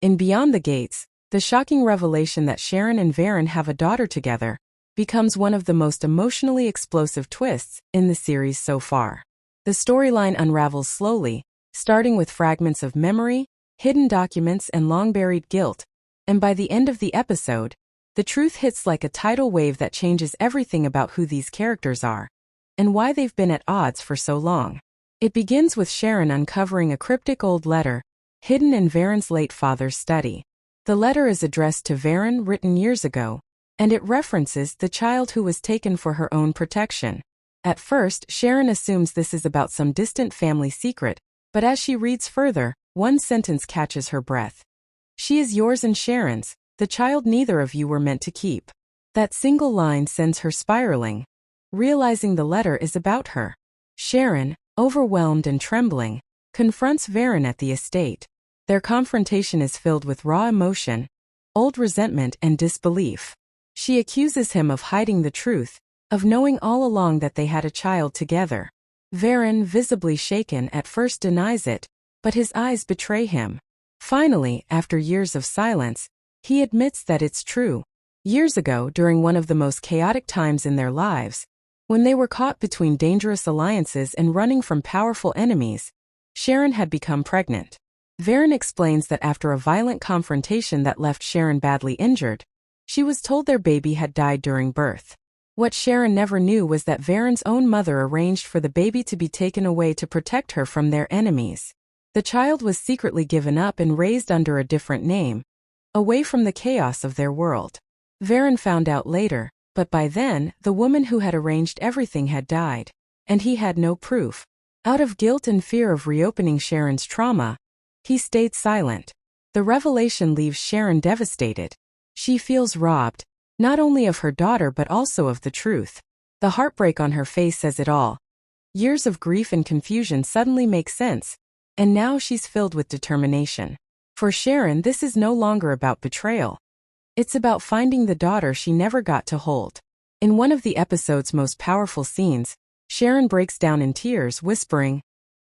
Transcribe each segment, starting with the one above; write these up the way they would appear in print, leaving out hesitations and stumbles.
In Beyond the Gates, the shocking revelation that Sharon and Veron have a daughter together becomes one of the most emotionally explosive twists in the series so far. The storyline unravels slowly, starting with fragments of memory, hidden documents, and long-buried guilt, and by the end of the episode, the truth hits like a tidal wave that changes everything about who these characters are and why they've been at odds for so long. It begins with Sharon uncovering a cryptic old letter hidden in Veron's late father's study. The letter is addressed to Veron, written years ago, and it references the child who was taken for her own protection. At first, Sharon assumes this is about some distant family secret, but as she reads further, one sentence catches her breath. "She is yours and Sharon's, the child neither of you were meant to keep." That single line sends her spiraling, realizing the letter is about her. Sharon, overwhelmed and trembling, confronts Veron at the estate. Their confrontation is filled with raw emotion, old resentment, and disbelief. She accuses him of hiding the truth, of knowing all along that they had a child together. Veron, visibly shaken, at first denies it, but his eyes betray him. Finally, after years of silence, he admits that it's true. Years ago, during one of the most chaotic times in their lives, when they were caught between dangerous alliances and running from powerful enemies, Sharon had become pregnant. Veron explains that after a violent confrontation that left Sharon badly injured, she was told their baby had died during birth. What Sharon never knew was that Veron's own mother arranged for the baby to be taken away to protect her from their enemies. The child was secretly given up and raised under a different name, away from the chaos of their world. Veron found out later, but by then, the woman who had arranged everything had died, and he had no proof. Out of guilt and fear of reopening Sharon's trauma, he stayed silent. The revelation leaves Sharon devastated. She feels robbed, not only of her daughter but also of the truth. The heartbreak on her face says it all. Years of grief and confusion suddenly make sense, and now she's filled with determination. For Sharon, this is no longer about betrayal. It's about finding the daughter she never got to hold. In one of the episode's most powerful scenes, Sharon breaks down in tears, whispering,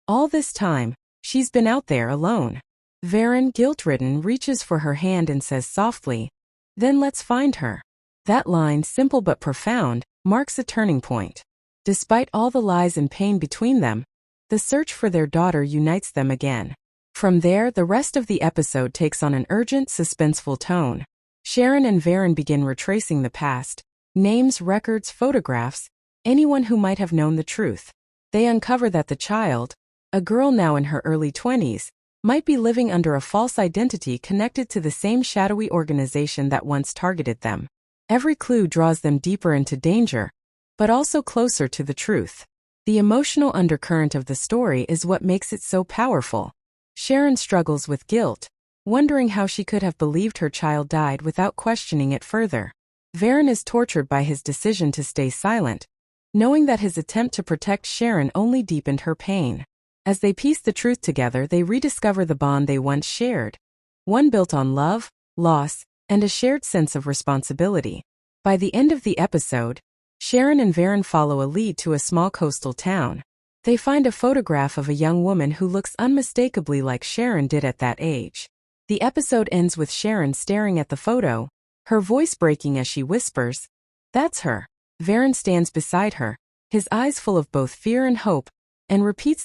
"All this time, she's been out there alone." Veron, guilt-ridden, reaches for her hand and says softly, "Then let's find her." That line, simple but profound, marks a turning point. Despite all the lies and pain between them, the search for their daughter unites them again. From there, the rest of the episode takes on an urgent, suspenseful tone. Sharon and Veron begin retracing the past, names, records, photographs, anyone who might have known the truth. They uncover that the child, a girl now in her early 20s, might be living under a false identity connected to the same shadowy organization that once targeted them. Every clue draws them deeper into danger, but also closer to the truth. The emotional undercurrent of the story is what makes it so powerful. Sharon struggles with guilt, wondering how she could have believed her child died without questioning it further. Veron is tortured by his decision to stay silent, knowing that his attempt to protect Sharon only deepened her pain. As they piece the truth together, they rediscover the bond they once shared, one built on love, loss, and a shared sense of responsibility. By the end of the episode, Sharon and Veron follow a lead to a small coastal town. They find a photograph of a young woman who looks unmistakably like Sharon did at that age. The episode ends with Sharon staring at the photo, her voice breaking as she whispers, "That's her." Veron stands beside her, his eyes full of both fear and hope, and repeats,